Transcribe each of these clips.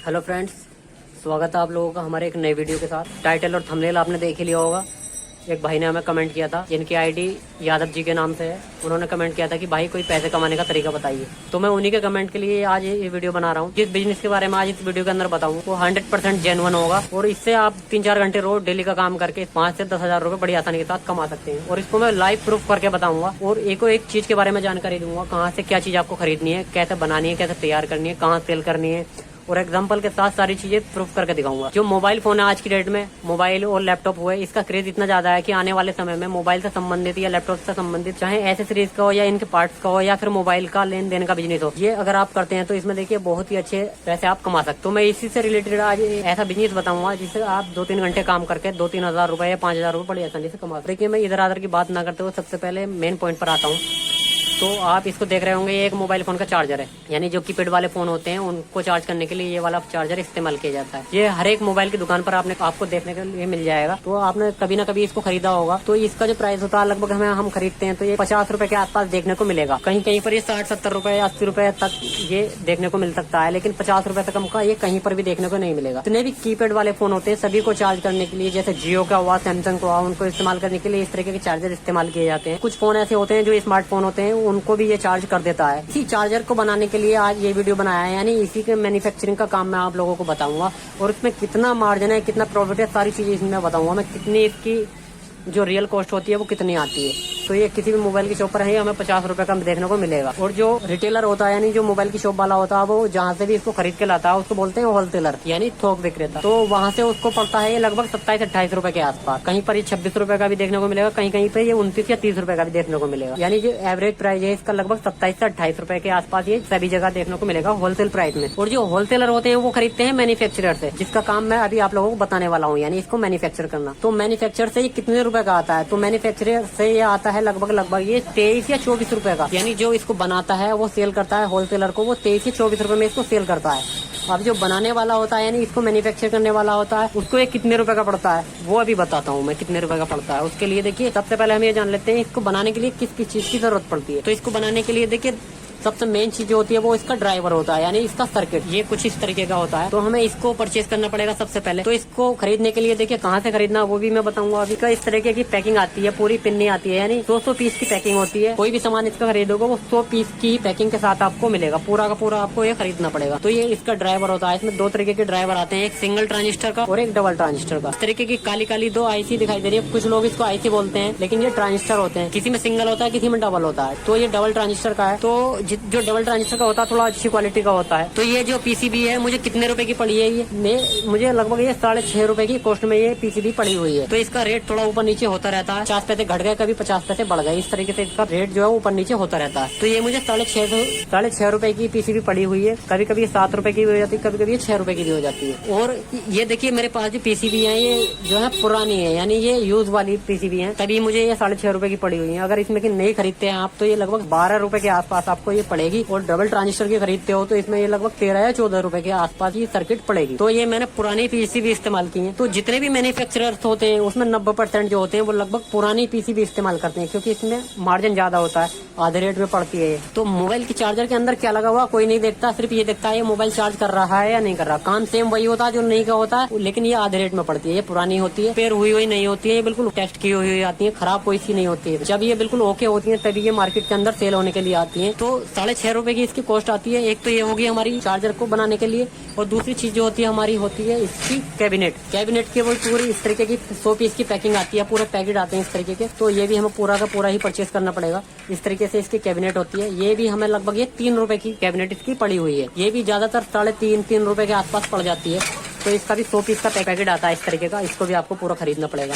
Hello friends, स्वागत है आप लोगों का हमारे एक नए वीडियो के साथ। टाइटल और थंबनेल आपने देख ही लिया होगा। एक भाई ने हमें कमेंट किया था, जिनकी आईडी यादव जी के नाम से है। उन्होंने कमेंट किया था कि भाई कोई पैसे कमाने का तरीका बताइए। तो मैं उन्हीं के कमेंट के लिए आज ये वीडियो बना रहा हूँ। जिस बिजनेस के बारे में आज इस वीडियो के अंदर बताऊँ वो 100% जेन्युइन होगा और इससे आप 3-4 घंटे रोज डेली का काम करके 5 से 10 हजार रुपए बड़ी आसानी के साथ कमा सकते हैं। और इसको मैं लाइव प्रूफ करके बताऊंगा और एक चीज के बारे में जानकारी दूंगा, कहाँ से क्या चीज आपको खरीदनी है, कैसे बनानी है, कैसे तैयार करनी है, कहाँ सेल करनी है, और एग्जाम्पल के साथ सारी चीजें प्रूफ करके दिखाऊंगा। जो मोबाइल फोन है आज की डेट में, मोबाइल और लैपटॉप हुए, इसका क्रेज इतना ज्यादा है कि आने वाले समय में मोबाइल से संबंधित या लैपटॉप से संबंधित, चाहे एसेसरीज का हो या इनके पार्ट्स का हो या फिर मोबाइल का लेन देन का बिजनेस हो, ये अगर आप करते हैं तो इसमें देखिए बहुत ही अच्छे पैसे आप कमा सकते हो। मैं इसी से रिलेटेड आज ऐसा बिजनेस बताऊंगा जिससे आप 2-3 घंटे काम करके 2-3 हजार रुपए या 5 हजार रुपए बड़ी आसानी से कमा सकते। देखिए मैं इधर आधर की बात ना करते हुए सबसे पहले मेन पॉइंट पर आता हूँ। तो आप इसको देख रहे होंगे, ये एक मोबाइल फोन का चार्जर है, यानी जो कीपैड वाले फोन होते हैं उनको चार्ज करने के लिए ये वाला चार्जर इस्तेमाल किया जाता है। ये हर एक मोबाइल की दुकान पर आपको देखने के लिए मिल जाएगा। तो आपने कभी ना कभी इसको खरीदा होगा। तो इसका जो प्राइस होता है लगभग हम खरीदते हैं तो ये 50 रुपए के आसपास देखने को मिलेगा। कहीं कहीं पर ये 60-70 रुपए 80 रुपए तक ये देखने को मिल सकता है, लेकिन 50 रुपए से कम का ये कहीं पर भी देखने को नहीं मिलेगा। जितने भी कीपैड वाले फोन होते हैं सभी को चार्ज करने के लिए, जैसे जियो का हुआ, सैमसंग का हुआ, उनको इस्तेमाल करने के लिए इस तरीके के चार्जर इस्तेमाल किए जाते हैं। कुछ फोन ऐसे होते हैं जो स्मार्टफोन होते हैं, उनको भी ये चार्ज कर देता है। इसी चार्जर को बनाने के लिए आज ये वीडियो बनाया है, यानी इसी के मैन्युफैक्चरिंग का काम मैं आप लोगों को बताऊंगा और इसमें कितना मार्जिन है, कितना प्रॉफिट है, सारी चीजें इसमें बताऊंगा मैं। कितनी इसकी जो रियल कॉस्ट होती है वो कितनी आती है। तो ये किसी भी मोबाइल की शॉप पर है हमें 50 रुपए का देखने को मिलेगा। और जो रिटेलर होता है, यानी जो मोबाइल की शॉप वाला होता है, वो जहाँ से भी इसको खरीद के लाता है उसको बोलते हैं होलसेलर, यानी थोक विक्रेता। तो वहाँ से उसको पड़ता है ये लगभग 27-28 रुपए के आसपास। कहीं पर ये 26 रुपए का भी देखने को मिलेगा, कहीं कहीं पे ये 29 या 30 रुपए का भी देखने को मिलेगा। यानी जो एवरेज प्राइस है इसका लगभग 27 से 28 रुपए के आसपास ये सभी जगह देखने को मिलेगा होलसेल प्राइस में। और जो होलसेलर होते हैं वो खरीदते हैं मैन्युफैक्चरर से, जिसका काम मैं अभी आप लोगों को बताने वाला हूँ, यानी इसको मैन्युफैक्चर करना। तो मैन्युफैक्चर से ये कितने रुपए का आता है? तो मैन्युफैक्चरर से ये आता है लगभग ये 23 या 24 रुपए का। यानी जो इसको बनाता है वो सेल करता है होलसेलर को, वो 23 या 24 रुपए में इसको सेल करता है। अब जो बनाने वाला होता है, यानी इसको मैन्युफैक्चर करने वाला होता है, उसको ये कितने रुपए का पड़ता है वो अभी बताता हूँ मैं, कितने रुपए का पड़ता है। उसके लिए देखिए सबसे पहले हम ये जान लेते हैं इसको बनाने के लिए किस किस चीज की जरूरत पड़ती है। तो इसको बनाने के लिए देखिए सबसे मेन चीज जो होती है वो इसका ड्राइवर होता है, यानी इसका सर्किट। ये कुछ इस तरीके का होता है। तो हमें इसको परचेज करना पड़ेगा सबसे पहले। तो इसको खरीदने के लिए देखिए कहाँ से खरीदना वो भी मैं बताऊंगा। अभी का इस तरीके की पैकिंग आती है, पूरी पिन्नी आती है, यानी 200 पीस की पैकिंग होती है। कोई भी सामान इसका खरीदोगे वो 100 पीस की पैकिंग के साथ आपको मिलेगा, पूरा का पूरा आपको ये खरीदना पड़ेगा। तो ये इसका ड्राइवर होता है। इसमें 2 तरीके के ड्राइवर आते हैं, एक सिंगल ट्रांजिस्टर का और एक डबल ट्रांजिस्टर का। इस तरीके की काली काली 2 आईसी दिखाई दे रही है। कुछ लोग इसको आईसी बोलते हैं, लेकिन ये ट्रांजिस्टर होते हैं। किसी में सिंगल होता है, किसी में डबल होता है। तो ये डबल ट्रांजिस्टर का है। तो जो डबल ट्रांजिस्टर का होता है थोड़ा अच्छी क्वालिटी का होता है। तो ये जो पीसीबी है मुझे कितने रुपए की पड़ी है, ये मुझे लगभग ये 6.5 रुपए की कॉस्ट में ये पीसीबी पड़ी हुई है। तो इसका रेट थोड़ा ऊपर नीचे होता रहता है, 50 पैसे घट गए, कभी 50 पैसे बढ़ गए, इस तरीके से इसका रेट जो है ऊपर नीचे होता रहता है। तो ये मुझे 6.5 रुपए की पीसीबी पड़ी हुई है। कभी कभी 7 रुपए की हो जाती है, कभी कभी 6 रुपए की भी हो जाती है। और ये देखिए मेरे पास जो पीसीबी है ये जो है पुरानी है, यानी ये यूज वाली पीसीबी है, तभी मुझे ये 6.5 रुपए की पड़ी हुई है। अगर इसमें की नहीं खरीदते हैं आप तो ये लगभग 12 रुपए के आसपास आपको ये पड़ेगी। और डबल ट्रांजिस्टर की खरीदते हो तो इसमें ये लगभग 13 या 14 रुपए के आसपास ये सर्किट पड़ेगी। तो ये मैंने पुरानी पीसीबी इस्तेमाल की है। तो जितने भी मैन्युफैक्चरर्स होते हैं उसमें 90% जो होते हैं वो लगभग पुरानी पीसीबी इस्तेमाल करते हैं, क्योंकि इसमें मार्जिन ज्यादा होता है, आधे रेट में पड़ती है। तो मोबाइल की चार्जर के अंदर क्या लगा हुआ कोई नहीं देखता, सिर्फ ये देखता है ये मोबाइल चार्ज कर रहा है या नहीं कर रहा। काम सेम वही होता है जो नहीं का होता है, लेकिन ये आधे रेट में पड़ती है। ये पुरानी होती है, रिपेयर हुई नहीं होती है, ये बिल्कुल टेस्ट की हुई आती है, खराब कोई सी नहीं होती है। जब ये बिल्कुल ओके होती है तभी ये मार्केट के अंदर सेल होने के लिए आती है। तो 6.5 रुपए की इसकी कॉस्ट आती है। एक तो ये होगी हमारी चार्जर को बनाने के लिए, और दूसरी चीज जो होती है हमारी होती है इसकी कैबिनेट की वो पूरी इस तरीके की 100 पीस की पैकिंग आती है, पूरे पैकेट आते हैं इस तरीके के। तो ये भी हमें पूरा का पूरा ही परचेज करना पड़ेगा। इस तरीके से इसकी कैबिनेट होती है। ये भी हमें लगभग ये 3 रुपए की कैबिनेट इसकी पड़ी हुई है। ये भी ज्यादातर 3.5 रुपए के आसपास पड़ जाती है। तो इसका भी 100 पीस का पैकेट आता है इस तरीके का, इसको भी आपको पूरा खरीदना पड़ेगा।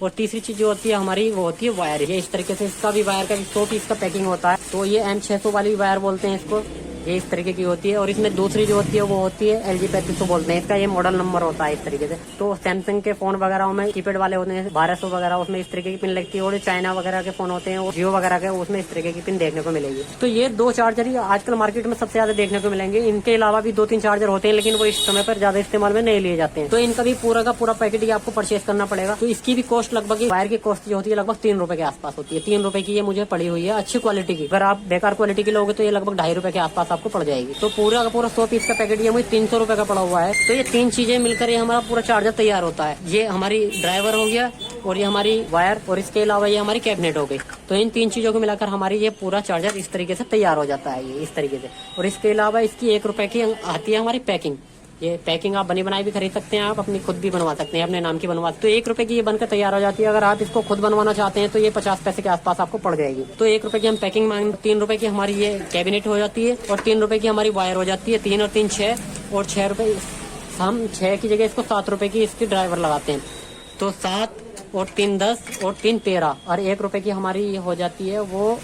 और तीसरी चीज जो होती है हमारी वो होती है वायर। ये इस तरीके से इसका भी वायर का 100 पीस का पैकिंग होता है। तो ये M600 वाली वायर बोलते हैं इसको, ये इस तरीके की होती है। और इसमें दूसरी जो होती है वो होती है LG 3500 बोलते हैं, इसका ये मॉडल नंबर होता है इस तरीके से। तो सैमसंग के फोन वगैरह में कीपैड वाले होते हैं 1200 वगैरह, उसमें इस तरीके की पिन लगती है। और चाइना वगैरह के फोन होते हैं और जियो वगैरह के, उसमें इस तरीके की पिन देखने को मिलेगी। तो ये 2 चार्जर ही आजकल मार्केट में सबसे ज्यादा देखने को मिलेंगे। इनके अलावा भी 2-3 चार्जर होते हैं, लेकिन वो इस समय पर ज्यादा इस्तेमाल में नहीं लिए जाते हैं। तो इनका भी पूरा का पूरा पैकेट ही आपको परचेज करना पड़ेगा। तो इसकी भी कॉस्ट लगभग, वायर की कॉस्ट जो होती है लगभग 3 रुपए के आसपास होती है। 3 रुपए की ये मुझे पड़ी हुई है अच्छी क्वालिटी की। अगर आप बेकार क्वालिटी की लोगे तो ये लगभग 2.5 रुपए के आसपास आसपास आपको पड़ जाएगी। तो पूरा का पूरा 100 पीस का पैकेट ये मुझे 300 रुपए का पड़ा हुआ है। तो ये 3 चीजें मिलकर ये हमारा पूरा चार्जर तैयार होता है। ये हमारी ड्राइवर हो गया और ये हमारी वायर और इसके अलावा ये हमारी कैबिनेट हो गई। तो इन 3 चीजों को मिलाकर हमारी ये पूरा चार्जर इस तरीके से तैयार हो जाता है, ये इस तरीके से। और इसके अलावा इसकी 1 रुपए की आती है हमारी पैकिंग। ये पैकिंग आप बनी बनाई भी खरीद सकते हैं, आप अपनी खुद भी बनवा सकते हैं, अपने नाम की बनवा। तो 1 रुपए की ये बनकर तैयार हो जाती है। अगर आप इसको खुद बनवाना चाहते हैं तो ये 50 पैसे के आसपास आपको पड़ जाएगी। तो 1 रुपए की हम पैकिंग मांग, 3 रुपए की हमारी ये कैबिनेट हो जाती है और 3 रुपए की हमारी वायर हो जाती है। 3 और 3 6 और 6 रुपए, हम 6 की जगह इसको 7 रुपए की इसकी ड्राइवर लगाते हैं। तो 7 और 3 10 और 3 13 और 1 रुपए की हमारी हो जाती है, वो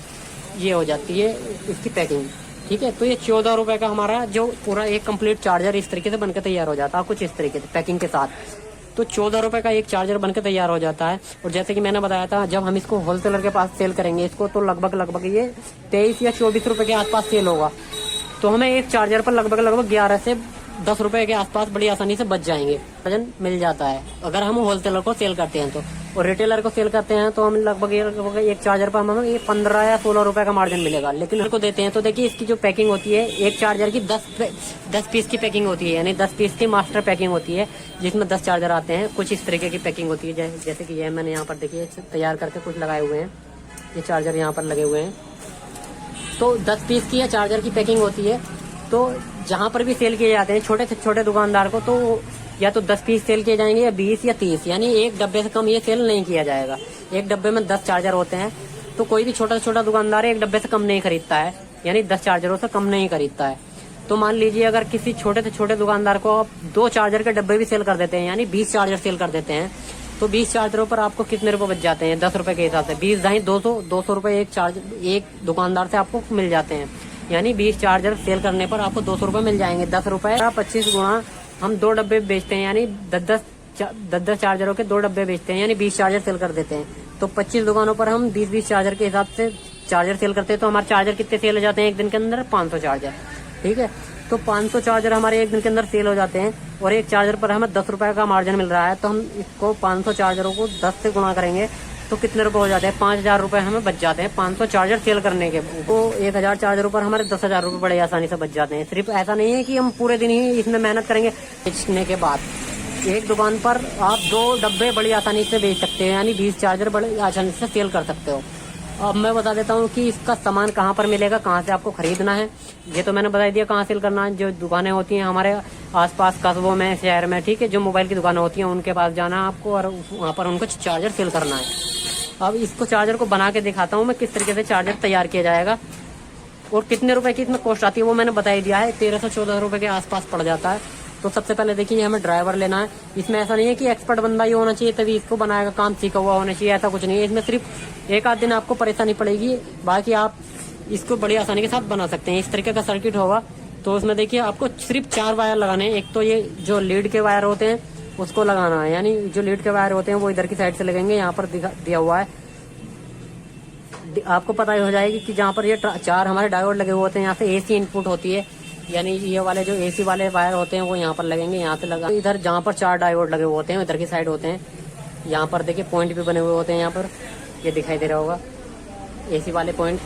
ये हो जाती है इसकी पैकिंग। ठीक है, तो ये 14 रुपए का हमारा जो पूरा एक कंप्लीट चार्जर इस तरीके से बनकर तैयार हो जाता है, कुछ इस तरीके से पैकिंग के साथ। तो 14 रुपए का एक चार्जर बनकर तैयार हो जाता है। और जैसे कि मैंने बताया था, जब हम इसको होलसेलर के पास सेल करेंगे इसको, तो लगभग ये 23 या 24 रुपए के आसपास सेल होगा। तो हमें एक चार्जर पर लगभग 11 से 10 रुपए के आसपास बड़ी आसानी से बच जाएंगे, वजन मिल जाता है अगर हम होलसेलर को सेल करते हैं तो। और रिटेलर को सेल करते हैं तो हम लगभग एक चार्जर पर हमें ये 15 या 16 रुपए का मार्जिन मिलेगा। लेकिन उनको देते हैं तो देखिए इसकी जो पैकिंग होती है, एक चार्जर की 10 पीस की पैकिंग होती है, यानी 10 पीस की मास्टर पैकिंग होती है जिसमें 10 चार्जर आते हैं। कुछ इस तरीके की पैकिंग होती है, जैसे कि ये मैंने यहाँ पर देखिए तैयार करके कुछ लगाए हुए हैं, ये चार्जर यहाँ पर लगे हुए हैं। तो 10 पीस की या चार्जर की पैकिंग होती है। तो जहाँ पर भी सेल किए जाते हैं छोटे से छोटे दुकानदार को, तो या तो 10 पीस सेल किए जाएंगे या 20 या 30, यानी एक डब्बे से कम ये सेल नहीं किया जाएगा। एक डब्बे में 10 चार्जर होते हैं, तो कोई भी छोटा से छोटा दुकानदार एक डब्बे से कम नहीं खरीदता है, यानी 10 चार्जरों से कम नहीं खरीदता है। तो मान लीजिए अगर किसी छोटे से छोटे दुकानदार को आप 2 चार्जर के डब्बे भी सेल कर देते हैं, यानी 20 चार्जर सेल कर देते हैं, तो 20 चार्जरों पर आपको कितने रुपए बच जाते हैं? 10 रुपए के हिसाब से 20 दाई 200 रुपए एक दुकानदार से आपको मिल जाते हैं। यानी 20 चार्जर सेल करने पर आपको 200 रुपए मिल जाएंगे। 10 रुपए 25 गुणा हम 2 डब्बे बेचते हैं, यानी 10 चार्जरों के 2 डब्बे बेचते हैं, यानी 20 चार्जर सेल कर देते हैं। तो 25 दुकानों पर हम 20 चार्जर के हिसाब से चार्जर सेल करते हैं। तो हमारे चार्जर कितने सेल हो जाते हैं एक दिन के अंदर? 500 चार्जर। ठीक है, तो 500 चार्जर हमारे एक दिन के अंदर सेल हो जाते हैं और एक चार्जर पर हमें 10 रुपए का मार्जिन मिल रहा है। तो हम इसको 500 चार्जरों को 10 से गुणा करेंगे तो कितने रुपए हो जाते हैं? 5000 रुपए हमें बच जाते हैं 500 चार्जर सेल करने के। तो 1000 चार्जरों पर हमारे 10,000 रुपए बड़े आसानी से बच जाते हैं। सिर्फ ऐसा नहीं है कि हम पूरे दिन ही इसमें मेहनत करेंगे। बेचने के बाद एक दुकान पर आप 2 डब्बे बड़ी आसानी से बेच सकते हैं, यानी 20 चार्जर बड़ी आसानी से सेल कर सकते हो। अब मैं बता देता हूँ कि इसका सामान कहाँ पर मिलेगा, कहाँ से आपको खरीदना है। ये तो मैंने बता दिया कहाँ सेल करना है। जो दुकानें होती हैं हमारे आसपास कस्बों में, शहर में, ठीक है, जो मोबाइल की दुकानें होती हैं उनके पास जाना है आपको और वहाँ पर उनको चार्जर सेल करना है। अब इसको चार्जर को बना के दिखाता हूँ मैं किस तरीके से चार्जर तैयार किया जाएगा और कितने रुपए की इसमें कॉस्ट आती है वो मैंने बता ही दिया है। 1314 रुपए के आसपास पड़ जाता है। तो सबसे पहले देखिए हमें ड्राइवर लेना है। इसमें ऐसा नहीं है कि एक्सपर्ट बंदा ही होना चाहिए तभी इसको बनाएगा, काम सीखा हुआ होना चाहिए, ऐसा कुछ नहीं है। इसमें सिर्फ एक आध दिन आपको परेशानी पड़ेगी, बाकी आप इसको बड़ी आसानी के साथ बना सकते हैं। इस तरीके का सर्किट होगा। तो उसमें देखिए आपको सिर्फ 4 वायर लगाने हैं। एक तो ये जो लीड के वायर होते हैं उसको लगाना है, यानी जो लीड के वायर होते हैं वो इधर की साइड से लगेंगे। यहाँ पर दिया हुआ है, आपको पता ही हो जाएगी कि जहाँ पर ये 4 हमारे डायोड लगे हुए होते हैं, यहाँ से AC इनपुट होती है, यानी ये वाले जो AC वाले वायर होते हैं वो यहाँ पर लगेंगे। यहाँ से लगा इधर जहाँ पर 4 डायोड लगे हुए होते हैं इधर की साइड होते हैं। यहाँ पर देखिए पॉइंट भी बने हुए होते हैं, यहाँ पर ये दिखाई दे रहा होगा AC वाले पॉइंट।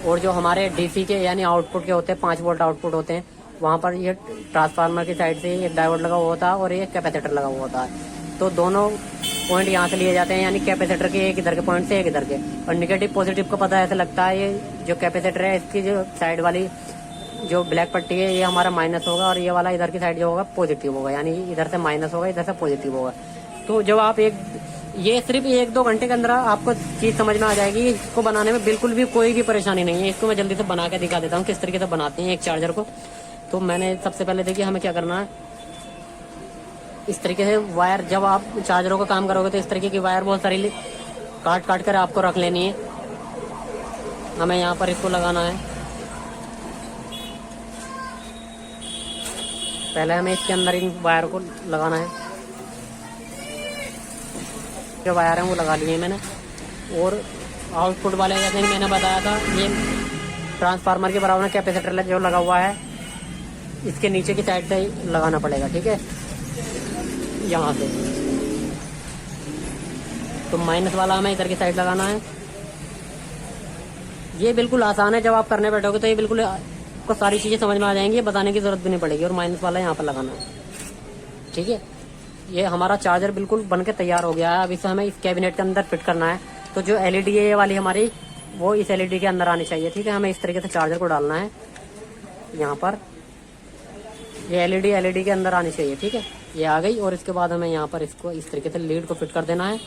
और जो हमारे DC के यानी आउटपुट के होते हैं 5 वोल्ट आउटपुट होते हैं, वहाँ पर ये ट्रांसफार्मर की साइड से एक डायोड लगा हुआ होता है और एक कैपेसिटर लगा हुआ होता है। तो दोनों पॉइंट यहाँ से लिए जाते हैं, यानी कैपेसिटर के एक इधर के पॉइंट से एक इधर के। और निगेटिव पॉजिटिव का पता ऐसा लगता है, ये जो कैपेसिटर है इसकी जो साइड वाली जो ब्लैक पट्टी है ये हमारा माइनस होगा और ये वाला इधर की साइड जो होगा पॉजिटिव होगा, यानी इधर से माइनस होगा इधर से पॉजिटिव होगा। तो जब आप ये सिर्फ 1-2 घंटे के अंदर आपको चीज समझ में आ जाएगी। इसको बनाने में बिल्कुल भी कोई भी परेशानी नहीं है। इसको मैं जल्दी से बना के दिखा देता हूँ किस तरीके से बनाते हैं एक चार्जर को। तो मैंने सबसे पहले देखिए हमें क्या करना है, इस तरीके से वायर, जब आप चार्जरों का काम करोगे तो इस तरीके की वायर बहुत सारी काट कर आपको रख लेनी है। हमें यहाँ पर इसको लगाना है। पहले हमें इसके अंदर इन वायर को लगाना है। जो वायर है वो लगा लिए मैंने। और आउटपुट वाले जैसे मैंने बताया था, ये ट्रांसफार्मर के बराबर कैपेसिटर जो लगा हुआ है इसके नीचे की साइड से लगाना पड़ेगा, ठीक है, यहाँ से। तो माइनस वाला हमें इधर की साइड लगाना है ये बिल्कुल आसान है, जब आप करने बैठोगे तो ये बिल्कुल आपको सारी चीज़ें समझ में आ जाएंगी, बताने की जरूरत भी नहीं पड़ेगी। और माइनस वाला यहाँ पर लगाना है, ठीक है। ये हमारा चार्जर बिल्कुल बन के तैयार हो गया है। अब इसे हमें इस कैबिनेट के अंदर फिट करना है। तो जो एलईडी है ये वाली हमारी, वो इस एलईडी के अंदर आनी चाहिए, ठीक है। हमें इस तरीके से चार्जर को डालना है यहाँ पर, ये एलईडी के अंदर आनी चाहिए, ठीक है। ये आ गई। और इसके बाद हमें यहाँ पर इसको इस तरीके से लीड को फिट कर देना है।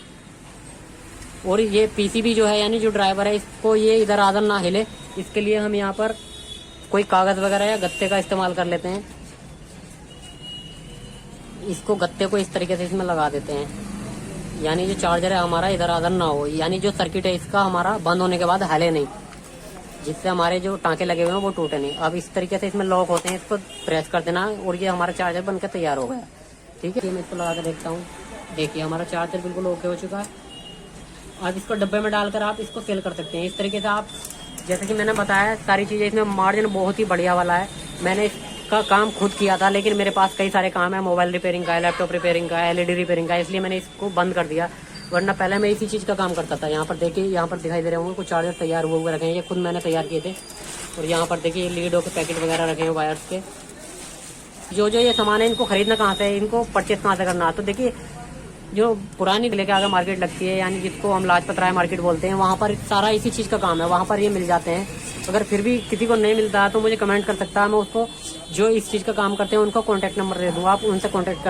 और ये पीसीबी जो है, यानी जो ड्राइवर है, इसको ये इधर आधर ना हिले, इसके लिए हम यहाँ पर कोई कागज वगैरह या गत्ते का इस्तेमाल कर लेते हैं। इसको गत्ते को इस तरीके से इसमें लगा देते हैं, यानी जो चार्जर है हमारा इधर आधर ना हो, यानी जो सर्किट है इसका हमारा बंद होने के बाद हिले नहीं, जिससे हमारे जो टाँके लगे हुए हैं वो टूटे नहीं। अब इस तरीके से इसमें लॉक होते हैं, इसको प्रेस कर देना और ये हमारा चार्जर बनकर तैयार हो गया, ठीक है। मैं इसको लगा कर देखता हूँ। देखिए हमारा चार्जर बिल्कुल ओके हो चुका है। अब इसको डब्बे में डालकर आप इसको सेल कर सकते हैं। इस तरीके से आप, जैसे कि मैंने बताया, सारी चीज़ें इसमें मार्जिन बहुत ही बढ़िया वाला है। मैंने इसका काम खुद किया था, लेकिन मेरे पास कई सारे काम है, मोबाइल रिपेयरिंग का है, लैपटॉप रिपेयरिंग का है, एलईडी रिपेयरिंग का है, इसलिए मैंने इसको बंद कर दिया। वरना पहले मैं इसी चीज़ का काम करता था। यहाँ पर देखिए, यहाँ पर दिखाई दे रहे होंगे कुछ चार्जर तैयार हुए रखे हैं, ये खुद मैंने तैयार किए थे। और यहाँ पर देखिए लीडों के पैकेट वगैरह रखे हैं वायर्स के। जो ये सामान है इनको खरीदना कहाँ से है, इनको परचेस कहाँ से करना है। तो देखिए जो पुरानी लेके आगे मार्केट लगती है, यानी जिसको हम लाजपत राय मार्केट बोलते हैं, वहाँ पर सारा इसी चीज़ का काम है, वहाँ पर ये मिल जाते हैं। अगर फिर भी किसी को नहीं मिलता है तो मुझे कमेंट कर सकता है, मैं उसको जो इस चीज़ का काम करते हैं उनको कॉन्टैक्ट नंबर दे दूँगा, आप उनसे कॉन्टैक्ट कर